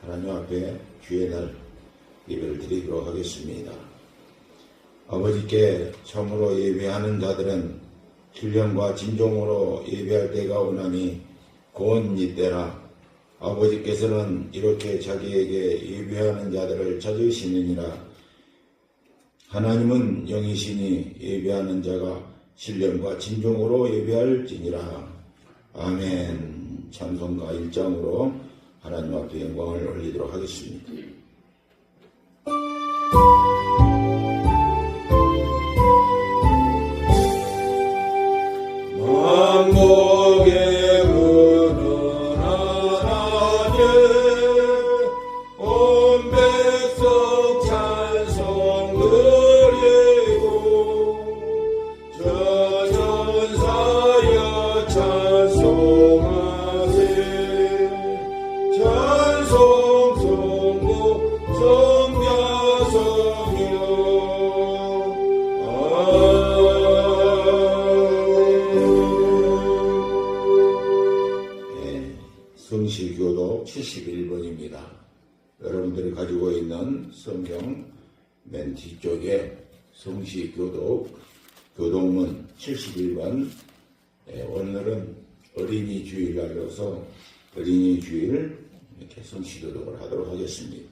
하나님 앞에 주의 날 예배를 드리도록 하겠습니다. 아버지께 참으로 예배하는 자들은 신령과 진정으로 예배할 때가 오나니 곧 이때라. 아버지께서는 이렇게 자기에게 예배하는 자들을 찾으시느니라. 하나님은 영이시니 예배하는 자가 신령과 진정으로 예배할지니라. 아멘. 찬송가 1장으로 하나님 앞에 영광을 올리도록 하겠습니다. 만복의 문헌하나님 온 백성 찬송 드리고 저 천사여 찬송하세 찬송 성부 성자 성령 성시교독 71번입니다. 여러분들이 가지고 있는 성경 맨 뒤쪽에 성시교독 교독문 71번. 오늘은 어린이 주일날로서 어린이 주일 이렇게 성시교독을 하도록 하겠습니다.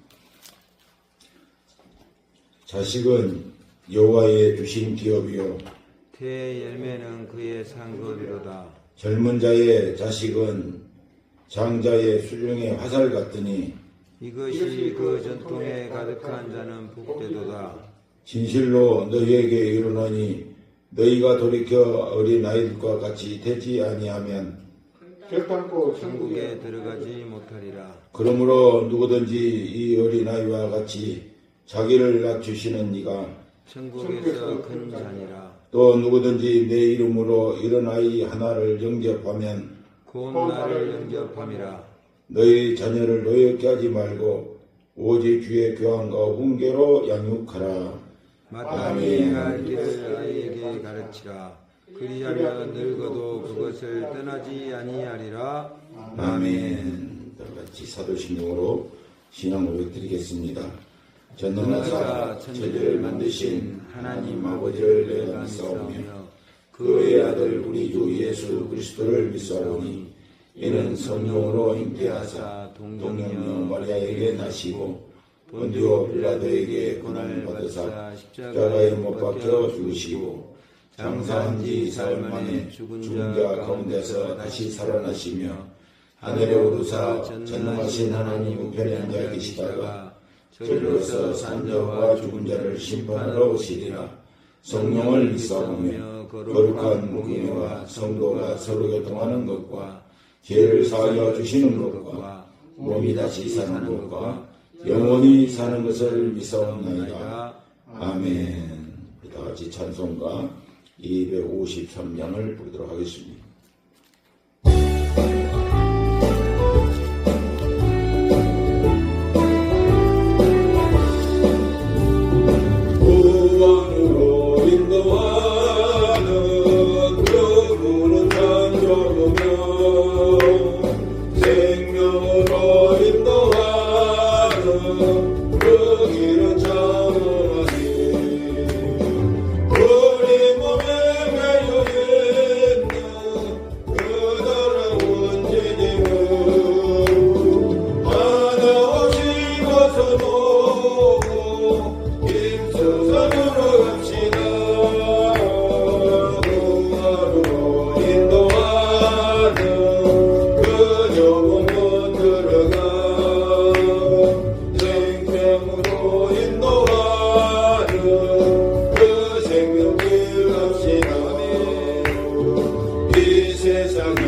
자식은 여호와의 주신 기업이요 태의 열매는 그의 상급이로다. 젊은 자의 자식은 장자의 수령의 화살 같으니 이것이 그 전통에 가득한 자는 복되도다. 진실로 너희에게 이르노니 너희가 돌이켜 어린 아이들과 같이 되지 아니하면 결단코 천국에 들어가지 못하리라. 그러므로 누구든지 이 어린 아이와 같이 자기를 낮추시는 이가 천국에서 큰 자니라. 또 누구든지 내 이름으로 이런 아이 하나를 영접하면 곧 나를 영접함이라. 너희 자녀를 노엽게 하지 말고 오직 주의 교환과 훈계로 양육하라. 마땅히 행할 길을 아이에게 가르치라. 그리하면 늙어도 그것을 떠나지 아니하리라. 아멘. 다같이 사도신경으로 신앙 고백 드리겠습니다. 전능하사 천지를 만드신 하나님 아버지를 내가 믿사오며 그의 아들 우리 주 예수 그리스도를 믿사오니 이는 성령으로 잉태하사 동정녀 마리아에게 나시고 본디오 빌라도에게 고난을 받으사 십자가에 못 박혀 죽으시고 장사한 지 사흘 만에 죽은 자 가운데서 다시 살아나시며 하늘에 오르사 전능하신 하나님 우편에 앉아 계시다가 저리로서 산 자와 죽은 자를 심판하러 오시리라. 성령을 믿사오며 거룩한 무교회와 성도가 서로 교통하는 것과 죄를 사하여 주시는 것과 몸이 다시 사는 것과 영원히 사는 것을 믿사옵나이다. 아멘. 다같이 찬송가 253장을 부르도록 하겠습니다. 구원으로 인도하는 그분은 참 좋으며 생명으로 인도하는 그 길은 참 험하니 우리 몸에 매여있는 그 더러운 죄짐을 하나 없이 벗어놓고 임수선으로 갑시다. 구하러 인도하는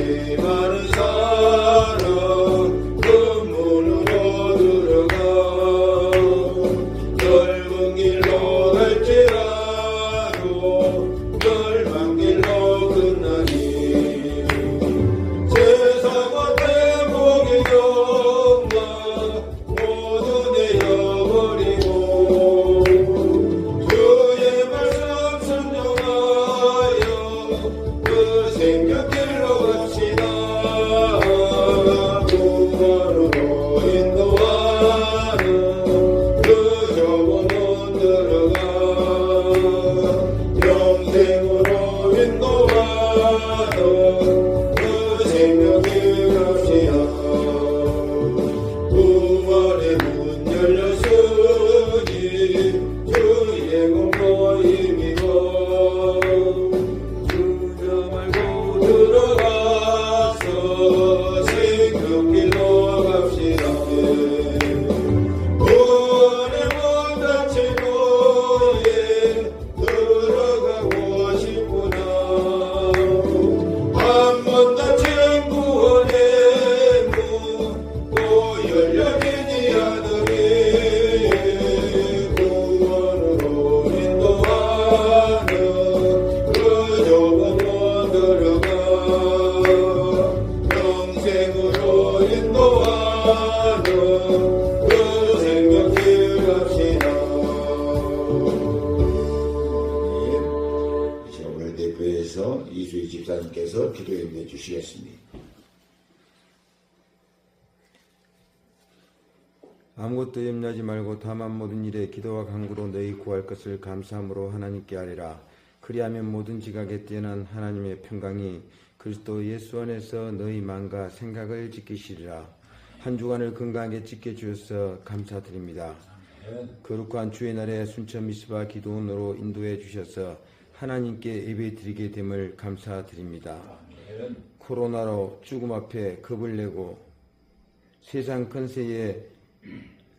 이 많은 사람 그 문으로 들어가 넓은 길로 갈지라도 멸망 길로 끝나니 세상과 대목이 없나 모두 내어버리고 주의 말씀 순종하여 그 생명길로 갑시다. 구원으로 인도하는 그 좁은 문 들어가 영생으로 인도하는 그 생명길 갑시다. 구원의 문 열렸으니 주의 공로 힘입어 주저 말고 들어가서 생명길로 갑시다. 구원의 문 닫힌 후에 들어가고 싶구나. 한 번 닫힌 구원의 문 또 열려지니 아들이 구원으로 인도하는 그 좁은 문 들어가 영생으로 인도하는 그 생명길 갑시다. 이제 오늘 대표해서 이수희 집사님께서 기도해 주시겠습니다. 아무것도 염려하지 말고 다만 모든 일에 기도와 간구로 너희 구할 것을 감사함으로 하나님께 아뢰라. 그리하면 모든 지각에 뛰어난 하나님의 평강이 그리스도 예수 안에서 너희 마음과 생각을 지키시리라. 한 주간을 건강하게 지켜주셔서 감사드립니다. 거룩한 주의 날에 순천 미스바 기도원으로 인도해 주셔서 하나님께 예배드리게 됨을 감사드립니다. 코로나로 죽음 앞에 겁을 내고 세상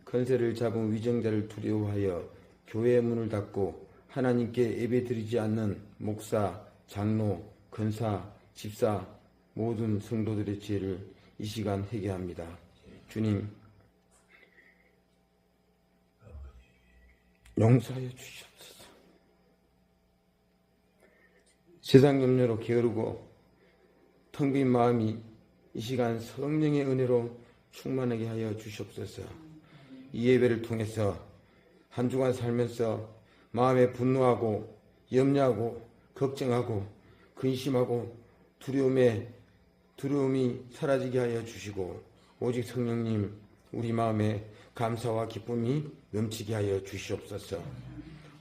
건세를 잡은 위정자를 두려워하여 교회의 문을 닫고 하나님께 예배드리지 않는 목사, 장로, 권사, 집사 모든 성도들의 죄를 이 시간 회개합니다. 주님 용서하여 주시옵소서. 세상 염려로 게으르고 텅 빈 마음이 이 시간 성령의 은혜로 충만하게 하여 주시옵소서. 이 예배를 통해서 한 주간 살면서 마음에 분노하고 염려하고 걱정하고 근심하고 두려움이 사라지게 하여 주시고 오직 성령님 우리 마음에 감사와 기쁨이 넘치게 하여 주시옵소서.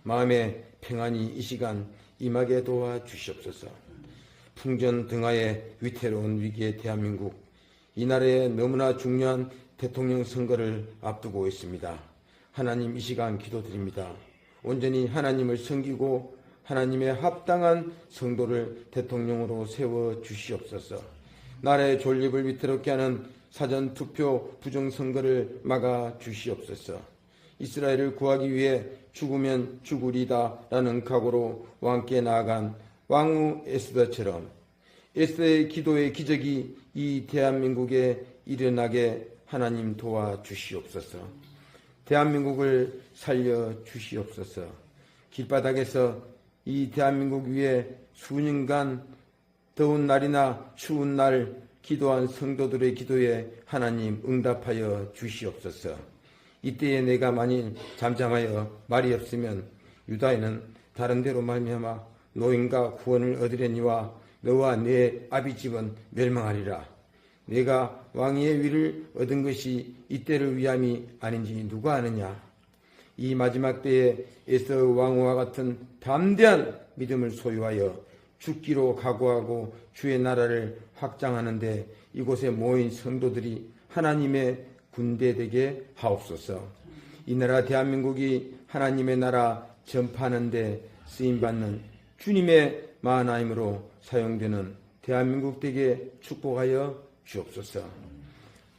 마음의 평안이 이 시간 임하게 도와 주시옵소서. 풍전등하의 위태로운 위기의 대한민국, 이 나라에 너무나 중요한 대통령 선거를 앞두고 있습니다. 하나님 이 시간 기도드립니다. 온전히 하나님을 섬기고 하나님의 합당한 성도를 대통령으로 세워 주시옵소서. 나라의 존립을 위태롭게 하는 사전투표 부정선거를 막아 주시옵소서. 이스라엘을 구하기 위해 죽으면 죽으리다 라는 각오로 왕께 나아간 왕후 에스더처럼 에스더의 기도의 기적이 이 대한민국에 일어나게 하나님 도와 주시옵소서. 대한민국을 살려 주시옵소서. 길바닥에서 이 대한민국 위에 수년간 더운 날이나 추운 날 기도한 성도들의 기도에 하나님 응답하여 주시옵소서. 이때에 내가 만일 잠잠하여 말이 없으면 유다인은 다른 데로 말미암아 노인과 구원을 얻으려니와 너와 내 아비집은 멸망하리라. 내가 왕위의 위를 얻은 것이 이때를 위함이 아닌지 누가 아느냐. 이 마지막 때에 에스더 왕후와 같은 담대한 믿음을 소유하여 죽기로 각오하고 주의 나라를 확장하는데 이곳에 모인 성도들이 하나님의 군대 되게 하옵소서. 이 나라 대한민국이 하나님의 나라 전파하는 데 쓰임받는 주님의 마하나임으로 사용되는 대한민국 되게 축복하여 주옵소서.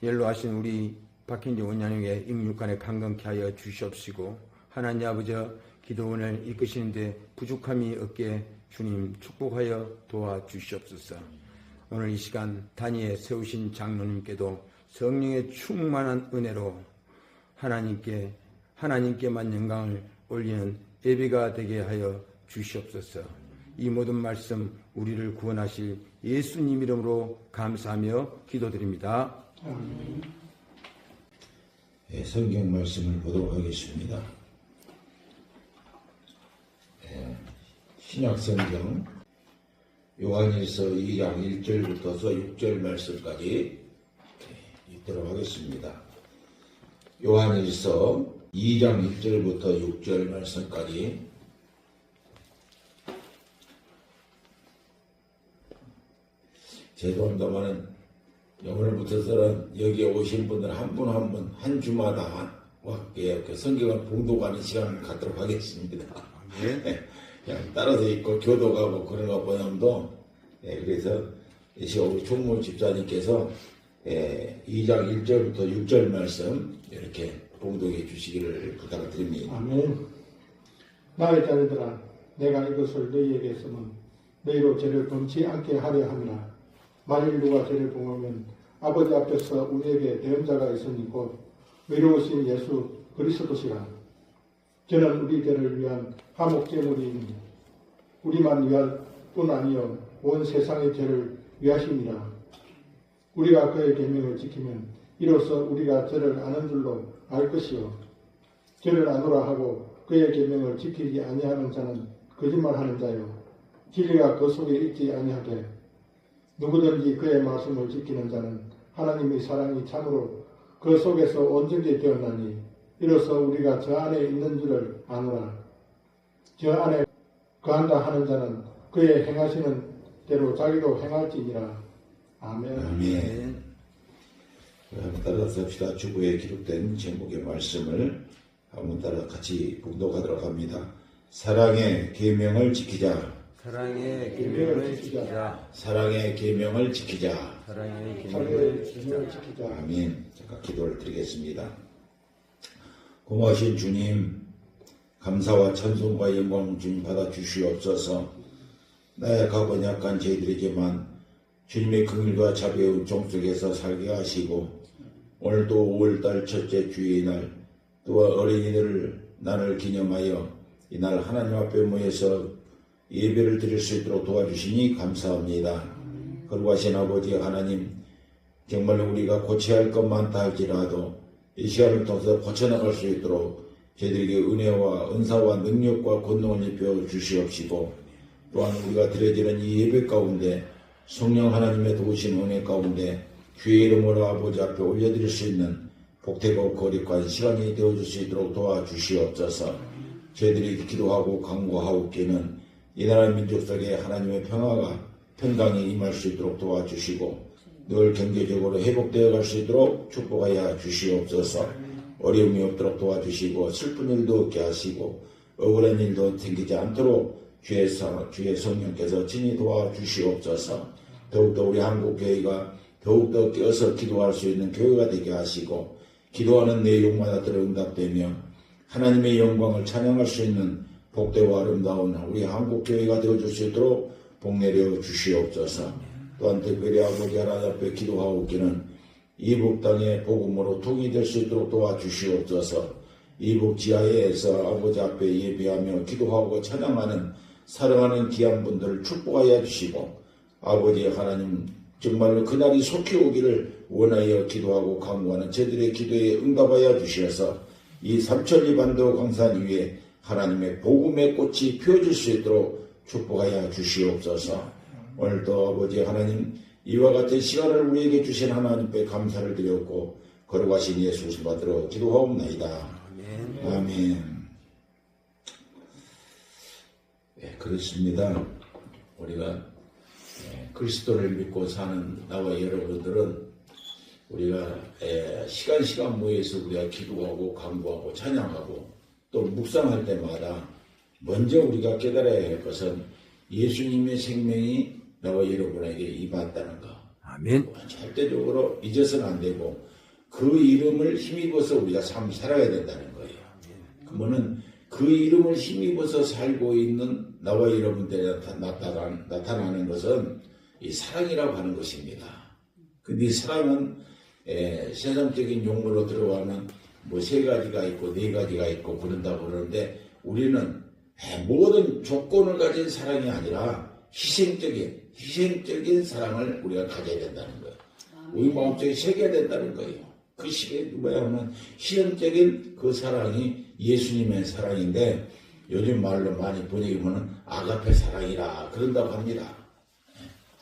연로하신 우리 박힌지 원장님의 임육간에 강건케 하여 주시옵시고 하나님 아버지 기도원을 이끄시는데 부족함이 없게 주님 축복하여 도와주시옵소서. 오늘 이 시간 단위에 세우신 장로님께도 성령의 충만한 은혜로 하나님께만 영광을 올리는 예배가 되게 하여 주시옵소서. 이 모든 말씀 우리를 구원하실 예수님 이름으로 감사하며 기도드립니다. 예, 성경 말씀을 보도록 하겠습니다. 신약성경 요한일서 2장 1절부터 6절 말씀까지 읽도록 하겠습니다. 요한일서 2장 1절부터 6절 말씀까지 죄송합니다만은 오늘부터서는 여기에 오신 분들 한 분 한 분 한 주마다 성경을 봉독하는 시간을 갖도록 하겠습니다. 그냥 따라서 읽고 교도가고 그런 것보다도 그래서 우리 총무 집사님께서 2장 1절부터 6절 말씀 이렇게 봉독해 주시기를 부탁드립니다. 아멘. 나의 자녀들아, 내가 이것을 너희에게 쓰면 너희로 죄를 범치 않게 하려 함이라. 만일 누가 죄를 범하면 아버지 앞에서 우리에게 대언자가 있으니 곧 의로우신 예수 그리스도시라. 저는 우리 죄를 위한 화목제물이니 우리만 위할 뿐 아니요 온 세상의 죄를 위하심이라. 우리가 그의 계명을 지키면 이로써 우리가 저를 아는 줄로 알 것이요 저를 아노라 하고 그의 계명을 지키지 아니하는 자는 거짓말하는 자요 진리가 그 속에 있지 아니하게 누구든지 그의 말씀을 지키는 자는 하나님의 사랑이 참으로 그 속에서 온전히 되었나니 이로써 우리가 저 안에 있는 줄을 아노라. 저 안에 거한다 하는 자는 그의 행하시는 대로 자기도 행할지니라. 아멘. 아멘. 한번 따라서 합시다. 주보에 기록된 제목의 말씀을 한번 따라 같이 봉독하도록 합니다. 사랑의 계명을 지키자. 사랑의 계명을 지키자. 사랑의 계명을 지키자. 사랑의 계명을 지키자. 아멘. 잠깐 기도를 드리겠습니다. 고마우신 주님, 감사와 찬송과 영광 주님 받아 주시옵소서. 나약하고 약한 저희들이지만 주님의 긍휼과 자비의 은총 속에서 살게 하시고 오늘도 5월달 첫째 주의 날 또한 어린이들 날을 기념하여 이날 하나님 앞에 모여서 예배를 드릴 수 있도록 도와주시니 감사합니다. 거룩하신 아버지 하나님, 정말 우리가 고쳐야 할 것 많다 할지라도 이 시간을 통해서 고쳐나갈 수 있도록 저희들에게 은혜와 은사와 능력과 권능을 입혀 주시옵시고 또한 우리가 드려지는 이 예배 가운데 성령 하나님의 도우신 은혜 가운데 주의 이름으로 아버지 앞에 올려드릴 수 있는 복되고 거룩한 시간이 되어줄 수 있도록 도와주시옵소서. 저희들이 기도하고 간구하옵기는 이 나라 민족 속에 하나님의 평강이 임할 수 있도록 도와주시고 늘 경제적으로 회복되어 갈 수 있도록 축복하여 주시옵소서. 어려움이 없도록 도와주시고 슬픈 일도 없게 하시고 억울한 일도 생기지 않도록 주의 성령께서 친히 도와주시옵소서. 더욱더 우리 한국교회가 더욱더 깨어서 기도할 수 있는 교회가 되게 하시고 기도하는 내용마다 들어 응답되며 하나님의 영광을 찬양할 수 있는 복되고 아름다운 우리 한국교회가 되어줄 수 있도록 복내려 주시옵소서. 또한 특별히 아버지 하나님 앞에 기도하옵기는 이북 땅의 복음으로 통이 될 수 있도록 도와주시옵소서. 이북 지하에서 아버지 앞에 예배하며 기도하고 찬양하는 사랑하는 귀한 분들을 축복하여 주시고 아버지 하나님 정말로 그날이 속히 오기를 원하여 기도하고 간구하는 저들의 기도에 응답하여 주셔서 이 삼천리 반도 강산 위에 하나님의 복음의 꽃이 피어질 수 있도록 축복하여 주시옵소서. 오늘도 아버지 하나님 이와 같은 시간을 우리에게 주신 하나님께 감사를 드렸고 거룩하신 예수를 받들어 기도하옵나이다. 아멘. 네, 그렇습니다. 우리가 그리스도를 믿고 사는 나와 여러분들은 우리가 시간 모여서 우리가 기도하고 간구하고 찬양하고 또 묵상할 때마다 먼저 우리가 깨달아야 할 것은 예수님의 생명이 나와 여러분에게 임한다는 것. 아멘. 절대적으로 잊어서는 안 되고 그 이름을 힘입어서 우리가 삶을 살아야 된다는 거예요. 그러면은 그 이름을 힘입어서 살고 있는 나와 여러분들에 나타나는 것은 이 사랑이라고 하는 것입니다. 근데 이 사랑은 세상적인 용어로 들어가면 뭐 3가지가 있고 4가지가 있고 그런다고 그러는데 우리는 모든 조건을 가진 사랑이 아니라 희생적인 사랑을 우리가 가져야 된다는 거예요. 우리 마음속에 새겨야 된다는 거예요. 그 시기에 뭐야 하면 희생적인 그 사랑이 예수님의 사랑인데 요즘 말로 많이 번역하면 아가페 사랑이라 그런다고 합니다.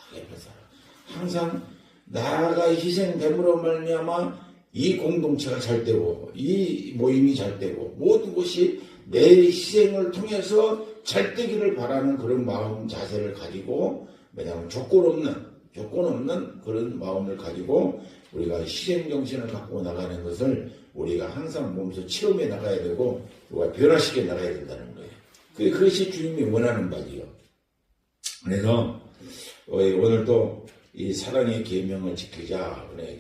아가페 사랑. 항상 나가 희생됨으로 말미암아 이 공동체가 잘 되고 이 모임이 잘 되고 모든 것이 내 희생을 통해서 잘 되기를 바라는 그런 마음 자세를 가지고 왜냐하면 조건 없는 그런 마음을 가지고 우리가 희생정신을 갖고 나가는 것을 우리가 항상 몸소 체험해 나가야 되고 우리가 변화시켜 나가야 된다는 거예요. 그것이 주님이 원하는 바지요. 그래서 오늘도 이 사랑의 계명을 지키자. 그래,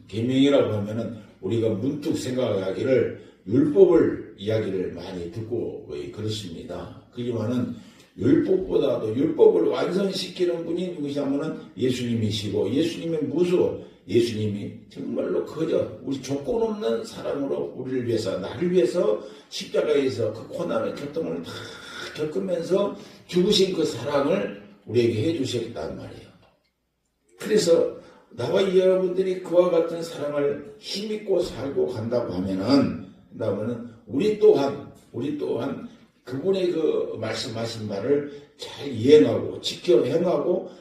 계명이라고 하면은 우리가 문득 생각하기를 율법을 이야기를 많이 듣고 그렇습니다. 그지만은 율법보다도 율법을 완성시키는 분이 누구시냐면은 예수님이시고 예수님의 무수 예수님이 정말로 그저 우리 조건 없는 사랑으로 우리를 위해서 나를 위해서 십자가에서 그 고난의 고통을 다 겪으면서 죽으신 그 사랑을 우리에게 해주셨단 말이에요. 그래서 나와 여러분들이 그와 같은 사랑을 힘입고 살고 간다고 하면은 우리 또한 그분의 그 말씀하신 말을 잘 이행하고 지켜 행하고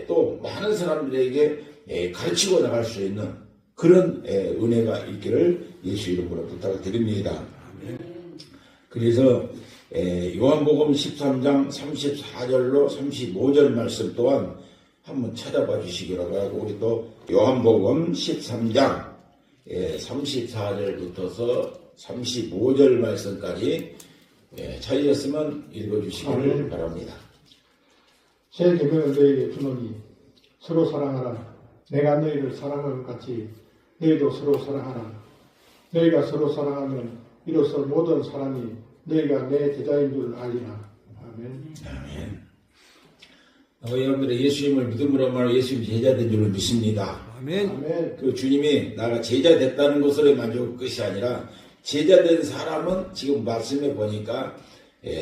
또 많은 사람들에게 가르치고 나갈 수 있는 그런 은혜가 있기를 예수 이름으로 부탁을 드립니다. 그래서 요한복음 13장 34절로 35절 말씀 또한 한번 찾아봐 주시기라고 하고 우리 또 요한복음 13장 34절부터서 35절 말씀까지 찾으셨으면 읽어주시기를 바랍니다. 새 계명을 너희에게 주노니 서로 사랑하라. 내가 너희를 사랑한 것 같이 너희도 서로 사랑하라. 너희가 서로 사랑하면 이로써 모든 사람이 너희가 내 제자인 줄 알리라. 아멘. 아멘. 여러분들의 예수님을 믿음으로 말하면 예수님 제자된 줄 믿습니다. 아멘. 아멘. 그 주님이 나가 제자 됐다는 것으로 만족할 것이 아니라 제자된 사람은 지금 말씀해 보니까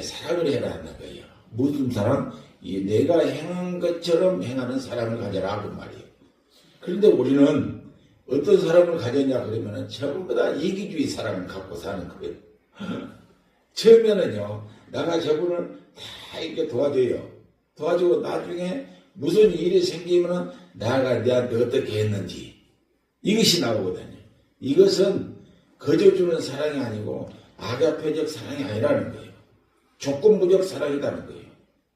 사랑을 해라는 거예요. 무슨 사랑? 내가 행한 것처럼 행하는 사랑을 가져라 그 말이에요. 그런데 우리는 어떤 사랑을 가졌냐 그러면은 전부 다 이기주의 사랑을 갖고 사는 거예요. 처음에는요, 나가 저분을 다 이렇게 도와주고 나중에 무슨 일이 생기면은 나가 내한테 어떻게 했는지 이것이 나오거든요. 이것은 거저 주는 사랑이 아니고 아가페적 사랑이 아니라는 거예요. 조건부적 사랑이라는 거예요.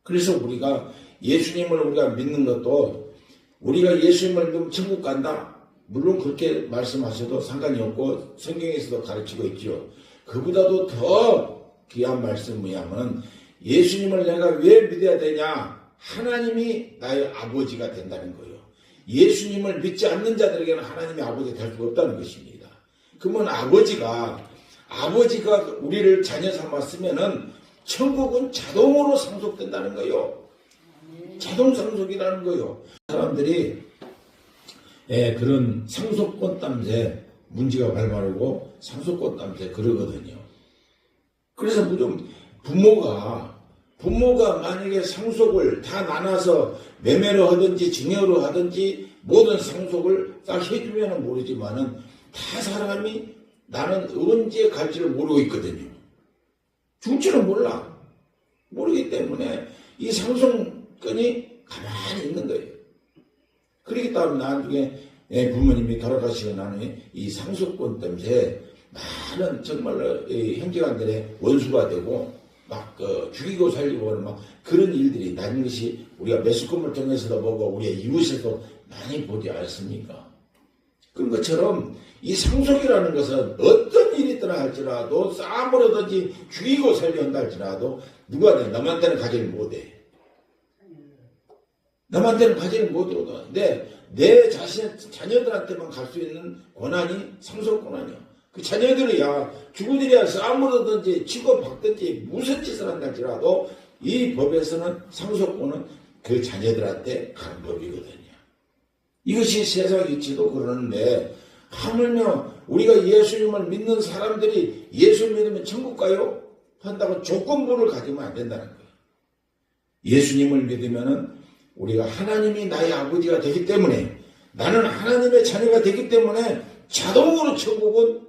그래서 우리가 예수님을 우리가 믿는 것도 우리가 예수님을 믿으면 천국 간다. 물론 그렇게 말씀하셔도 상관이 없고 성경에서도 가르치고 있죠. 그보다도 더 귀한 말씀이 뭐냐면 예수님을 내가 왜 믿어야 되냐? 하나님이 나의 아버지가 된다는 거예요. 예수님을 믿지 않는 자들에게는 하나님의 아버지가 될 수가 없다는 것입니다. 그러면 아버지가 우리를 자녀 삼았으면은 천국은 자동으로 상속된다는 거예요. 자동 상속이라는 거예요. 사람들이 그런 상속권 땀새 문제가 발발하고 상속권 땀새 그러거든요. 그래서 무슨 부모가 만약에 상속을 다 나눠서 매매로 하든지 증여로 하든지 모든 상속을 딱 해주면은 모르지만은 다 사람이 나는 언제 갈지를 모르고 있거든요. 줄지는 모르기 때문에 이 상속권이 가만히 있는 거예요. 그렇기 때문에 나중에 부모님이 돌아가시고 나니 이 상속권 때문에 많은 정말로 형제간들의 원수가 되고 막 죽이고 살리고 막 그런 일들이 나는 것이 우리가 매스컴을 통해서도 보고 우리의 이웃에도 많이 보지 않습니까? 그런 것처럼 이 상속이라는 것은 어떤 일이 있더라 할지라도 싸움을 하든지 죽이고 살려 한다 할지라도 누가 남한테는 가지를 못해. 남한테는 가지를 못하거든. 근데 내 자녀들한테만 갈 수 있는 권한이 상속 권한이야. 그 자녀들이야 죽으들이야 싸움을 하든지 치고 박든지 무슨 짓을 한다 할지라도 이 법에서는 상속권은 그 자녀들한테 강법이거든요. 이것이 세상 이치도 그러는데 하물며 우리가 예수님을 믿는 사람들이 예수 믿으면 천국 가요? 한다고 조건부를 가지면 안 된다는 거예요. 예수님을 믿으면은 우리가 하나님이 나의 아버지가 되기 때문에 나는 하나님의 자녀가 되기 때문에 자동으로 천국은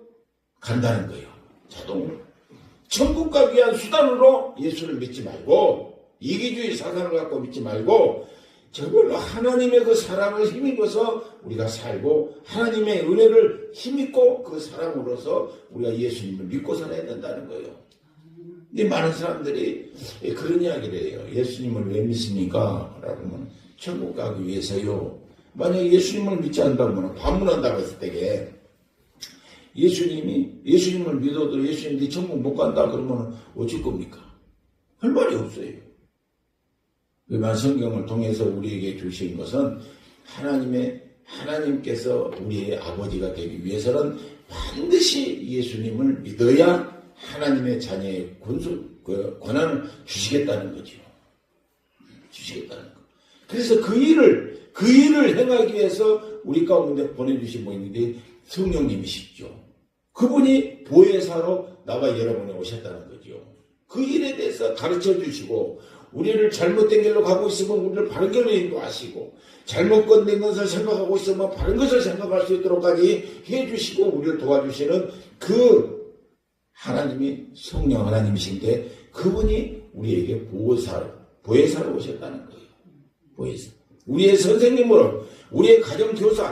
간다는 거예요. 자동으로. 천국 가기 위한 수단으로 예수를 믿지 말고 이기주의 사상을 갖고 믿지 말고 저걸로 하나님의 그 사랑을 힘입어서 우리가 살고 하나님의 은혜를 힘입고 그 사랑으로서 우리가 예수님을 믿고 살아야 된다는 거예요. 근데 많은 사람들이 그런 이야기를 해요. 예수님을 왜 믿습니까? 라고 하면 천국 가기 위해서요. 만약에 예수님을 믿지 않는다면 반문한다고 했을 때에 예수님을 믿어도 예수님 네 천국 못 간다 그러면 어쩔 겁니까? 할 말이 없어요. 그만 성경을 통해서 우리에게 주신 것은 하나님께서 우리의 아버지가 되기 위해서는 반드시 예수님을 믿어야 하나님의 자녀의 권한을 주시겠다는 거죠. 주시겠다는 거. 그래서 그 일을 행하기 위해서 우리 가운데 보내주신 분인데 성령님이시죠. 그분이 보혜사로 나와 여러분이 오셨다는 거죠. 그 일에 대해서 가르쳐 주시고 우리를 잘못된 길로 가고 있으면 우리를 바른 길로 인도하시고 잘못된 것을 생각하고 있으면 바른 것을 생각할 수 있도록까지 해주시고 우리를 도와주시는 그 하나님이 성령 하나님이신데 그분이 우리에게 보혜사로 오셨다는 거예요. 보혜사. 우리의 선생님으로 우리의 가정교사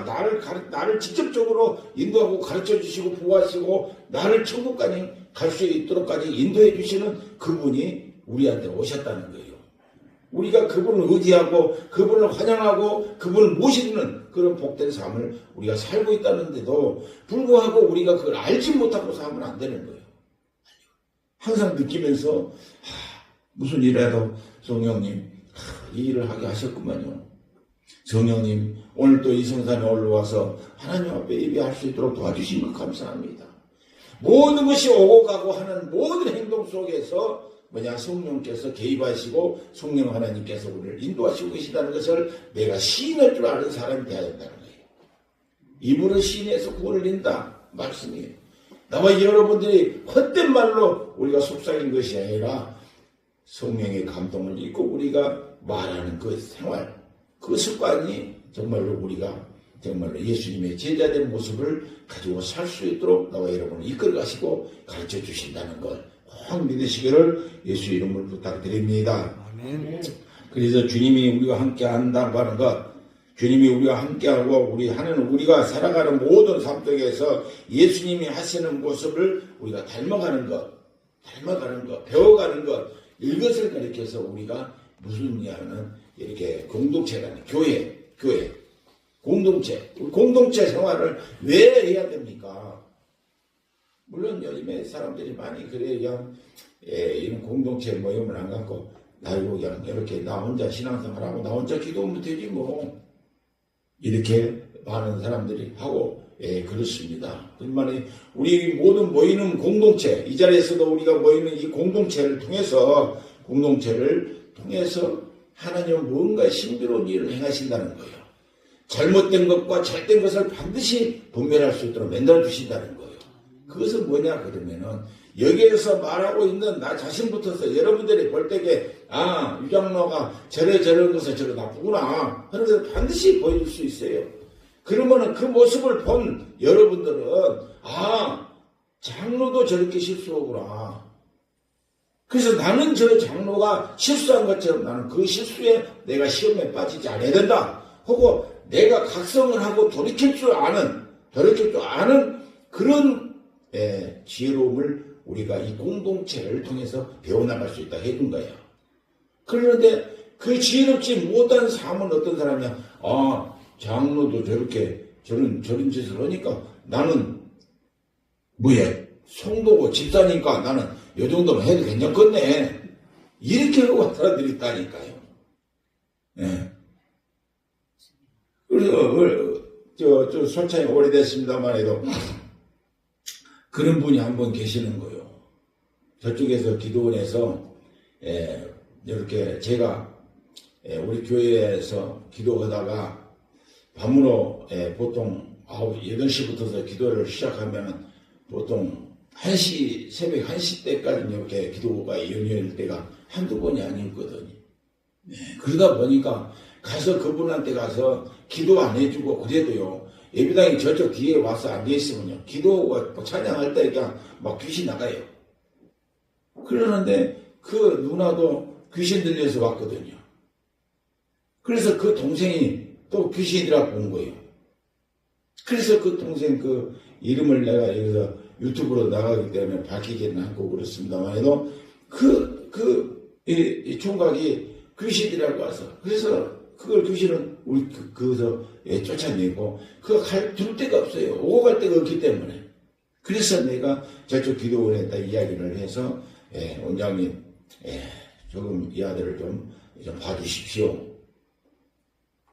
나를 직접적으로 인도하고 가르쳐주시고 보호하시고 나를 천국까지 갈 수 있도록까지 인도해 주시는 그분이 우리한테 오셨다는 거예요. 우리가 그분을 의지하고 그분을 환영하고 그분을 모시는 그런 복된 삶을 우리가 살고 있다는데도 불구하고 우리가 그걸 알지 못하고 살면 안 되는 거예요. 항상 느끼면서 무슨 일이라도 성령님 이 일을 하게 하셨구만요. 성령님 오늘 또 이 성산에 올라와서 하나님 앞에 예배할 수 있도록 도와주신 것 감사합니다. 모든 것이 오고 가고 하는 모든 행동 속에서 성령께서 개입하시고 성령 하나님께서 우리를 인도하시고 계시다는 것을 내가 시인할 줄 아는 사람이 되어야 된다는 거예요. 입으로 시인해서 구원을 낸다 말씀이에요. 나와 여러분들이 헛된 말로 우리가 속삭인 것이 아니라 성령의 감동을 입고 우리가 말하는 그 생활, 그 습관이 정말로 우리가 정말로 예수님의 제자된 모습을 가지고 살 수 있도록 나와 여러분을 이끌어 가시고 가르쳐 주신다는 걸 확 믿으시기를 예수 이름으로 부탁드립니다. 아멘. 그래서 주님이 우리와 함께 한다고 하는 것, 주님이 우리와 함께하고 우리가 살아가는 모든 삶 속에서 예수님이 하시는 모습을 우리가 닮아가는 것, 배워가는 것, 이것을 가리켜서 우리가 무슨 이야기는 이렇게 공동체라는 교회, 공동체 생활을 왜 해야 됩니까? 물론 요즘에 사람들이 많이 그래요. 이런 공동체 모임을 안 갖고 나이고 그냥 이렇게 나 혼자 신앙생활하고 나 혼자 기도하면 되지 뭐. 이렇게 많은 사람들이 하고 그렇습니다. 그러면 우리 모든 모이는 공동체, 이 자리에서도 우리가 모이는 이 공동체를 통해서 하나님은 뭔가 신비로운 일을 행하신다는 거예요. 잘못된 것과 잘된 것을 반드시 분별할 수 있도록 만들어 주신다는 거예요. 그것은 뭐냐 그러면은 여기에서 말하고 있는 나 자신부터서 여러분들이 볼 때에 유장로가 저런 것을 저러 나쁘구나 하는 것을 반드시 보여줄 수 있어요. 그러면은 그 모습을 본 여러분들은 장로도 저렇게 실수하구나. 그래서 나는 저 장로가 실수한 것처럼 나는 그 실수에 내가 시험에 빠지지 않아야 된다. 혹은 내가 각성을 하고 돌이킬 줄 아는 그런 지혜로움을 우리가 이 공동체를 통해서 배워나갈 수 있다 해준 거예요. 그런데 그 지혜롭지 못한 삶은 어떤 사람이냐? 장로도 저런 짓을 하니까 나는 성도고 집사니까 나는 이 정도는 해도 괜찮겠네. 이렇게 하고 사람들이 있다니까요. 그래서 솔찬히 오래됐습니다만 해도 그런 분이 한 분 계시는 거예요. 저쪽에서 기도원에서 이렇게 제가 우리 교회에서 기도하다가 밤으로 보통 8시부터서 기도를 시작하면 보통 1시, 새벽 1시 때까지 이렇게 기도가 연이을 때가 한두 번이 아니거든요. 그러다 보니까 가서 그분한테 가서 기도 안 해주고 그래도요, 예배당이 저쪽 뒤에 와서 앉아있으면요, 기도하고 찬양할 때 그냥 막 귀신 나가요. 그러는데 그 누나도 귀신 들려서 왔거든요. 그래서 그 동생이 또 귀신이라고 온 거예요. 그래서 그 동생 그 이름을 내가 여기서 유튜브로 나가기 때문에 밝히기는 않고 그렇습니다만 해도 이 총각이 귀신이라고 와서 그래서 그걸 귀신은 우리 거기서 쫓아내고 그거 둘 데가 없어요. 오고 갈 데가 없기 때문에. 그래서 내가 저쪽 기도원에다 이야기를 해서 원장님 조금 이 아들을 좀 봐주십시오.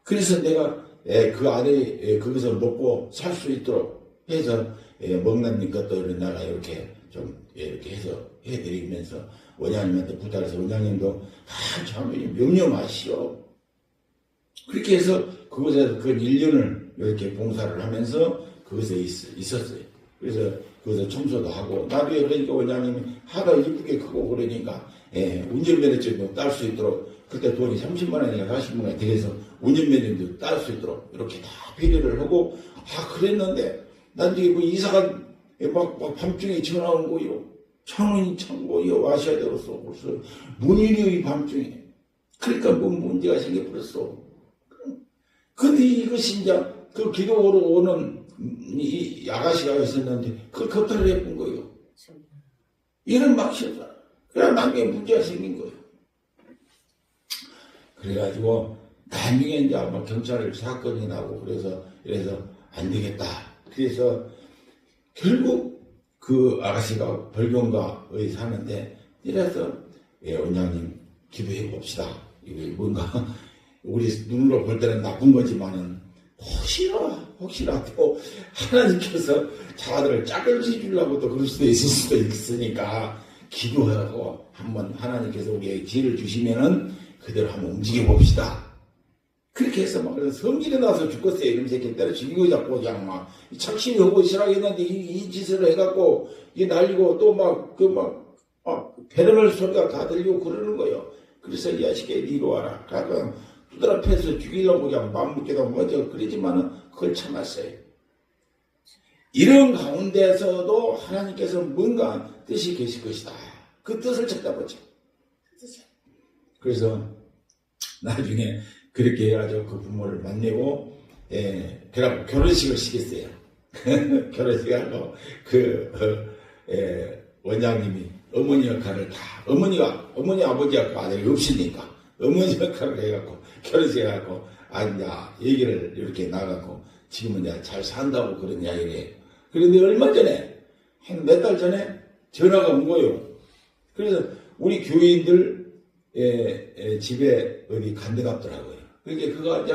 그래서 내가 그 아들이 거기서 먹고 살 수 있도록 해서 먹는 것들을 내가 이렇게 좀 이렇게 해서 해드리면서 원장님한테 부탁해서 원장님도 참 명령 마시오. 그렇게 해서 그곳에서 그 1년을 이렇게 봉사를 하면서 그것에 있었어요. 그래서 거기서 청소도 하고 나중에 그러니까 원장님이 하다 이쁘게 크고 그러니까 운전면허증도 딸 수 있도록 그때 돈이 30만 원이나 40만 원이 들여서 운전면허증도 딸 수 있도록 이렇게 다 배려를 하고 그랬는데 나중에 뭐 이사가 막 밤중에 전화 온 거요. 창원이 창고요 와셔야 되겠어. 벌써 문인이요 이 밤중에. 그러니까 뭐 문제가 생겨버렸어. 근데 이것이 이제 그 기도로 오는 이 아가씨가 있었는데 그걸 겁탈을 해본 거예요. 이런 막시였잖아. 그래 나중에 문제가 생긴 거예요. 그래가지고 나중에 이제 아마 경찰 사건이 나고 그래서 안 되겠다. 그래서 결국 그 아가씨가 벌경가에 사는데 이래서 원장님 기도해 봅시다. 이거 뭔가 우리 눈으로 볼 때는 나쁜 거지만은 혹시나 또 하나님께서 자들을 짝을 지주려고 또 그럴 수도 있을 수도 있으니까 기도하고 한번 하나님께서 우리에게 지혜를 주시면은 그대로 한번 움직여 봅시다. 그렇게 해서 막 성질이 나서 죽겠어요. 이런 새끼 때려 죽이고 자꾸 그냥 막 착신이 하고 시작했는데 이 짓을 해갖고 이 날리고 또 배려할 소리가 다 들리고 그러는 거예요. 그래서 이 자식이 이리 와라. 가끔 두들 앞에서 죽이려고 그냥 맘먹게도 먼저 그러지만은 그걸 참았어요. 이런 가운데서도 하나님께서 뭔가 뜻이 계실 것이다. 그 뜻을 찾아보죠. 그래서 나중에 그렇게 해가지고 그 부모를 만나고, 그래갖고 결혼식을 시켰어요. 결혼식하고 원장님이 어머니 역할을 어머니 아버지 역할 아들이 없으니까 어머니 역할을 해갖고 결혼식 해갖고 얘기를 이렇게 나가고 지금은 이제 잘 산다고 그런 이야기를 해요. 그런데 얼마 전에 한 몇 달 전에 전화가 온 거예요. 그래서 우리 교인들 집에 어디 간데 갔더라고요. 그러니까 그거 이제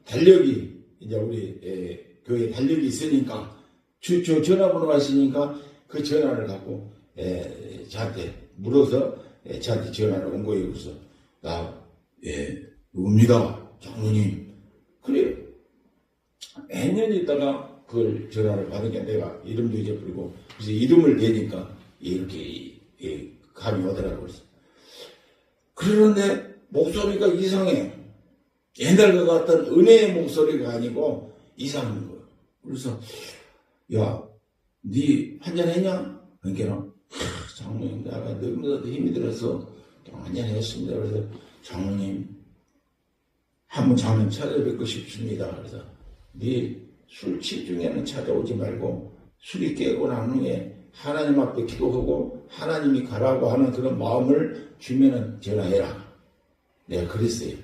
달력이 이제 우리 교회 달력이 있으니까 전화번호가 있으니까 그 전화를 갖고 저한테 물어서 저한테 전화를 온 거예요. 그래서 누굽니다 장로님. 그래요. 몇 년 있다가 그걸 전화를 받은 게 내가 이름도 잊어버리고 그래서 이름을 대니까 이렇게 감이 오더라고요. 그러는데 목소리가 이상해. 옛날과 같던 은혜의 목소리가 아니고 이상한 거예요. 그래서 야, 니 한잔했냐? 그러니까 장로님 내가 너무나도 힘이 들어서 한잔했습니다. 그래서 장로님 한번 장로님 찾아뵙고 싶습니다. 그래서 니 술 취중에는 찾아오지 말고 술이 깨고 난 후에 하나님 앞에 기도하고 하나님이 가라고 하는 그런 마음을 주면은 전화해라. 내가 그랬어요.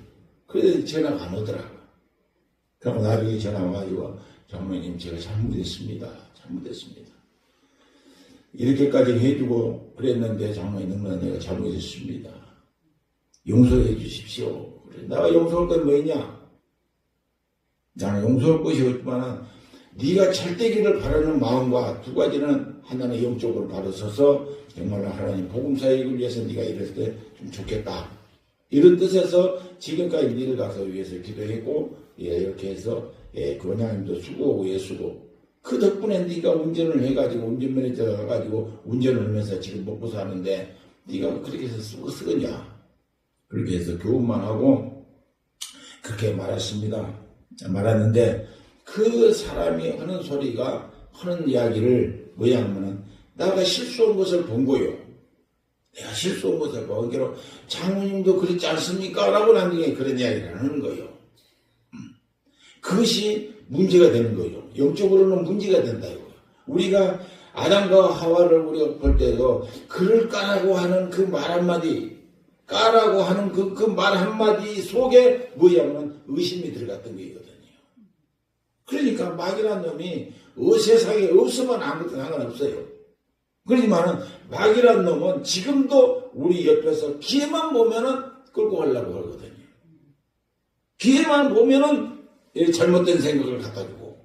그래서 전화가 안 오더라고요. 그럼 나중에 전화 와가지고 장로님 제가 잘못했습니다. 이렇게까지 해주고 그랬는데 장로님 너무나 내가 잘못했습니다. 용서해 주십시오. 그래. 내가 용서할 건 뭐냐? 나는 용서할 것이 없지만 네가 잘되기를 바라는 마음과 두 가지는 하나는 영적으로 바로 서서 정말로 하나님 복음사역을 위해서 네가 이럴 때 좀 좋겠다. 이런 뜻에서 지금까지 니를 가서 위해서 기도했고, 이렇게 해서, 그 원장님도 수고하고 예수고, 그 덕분에 네가 운전을 해가지고, 운전면허 가가지고, 운전을 하면서 지금 먹고 사는데, 네가 그렇게 해서 쓰겠냐. 그렇게 해서 교훈만 하고, 그렇게 말했는데, 그 사람이 하는 소리가, 하는 이야기를 뭐냐 하면은, 내가 실수한 것을 본 거요. 내가 실수한 것을 본 거로, 장모님도 그렇지 않습니까? 라고 나중에 그런 이야기를 하는 거예요. 그것이 문제가 되는 거예요. 영적으로는 문제가 된다 이거예요. 우리가 아담과 하와를 우리가 볼 때도 그럴까라고 하는 그 말 한마디, 까라고 하는 그 말 한마디 속에 뭐냐면 의심이 들어갔던 게 있거든요. 그러니까 마귀란 놈이 세상에 없으면 아무것도 상관없어요. 그렇지만은 마귀란 놈은 지금도 우리 옆에서 기회만 보면은 끌고 가려고 하거든요. 기회만 보면은 잘못된 생각을 갖다 주고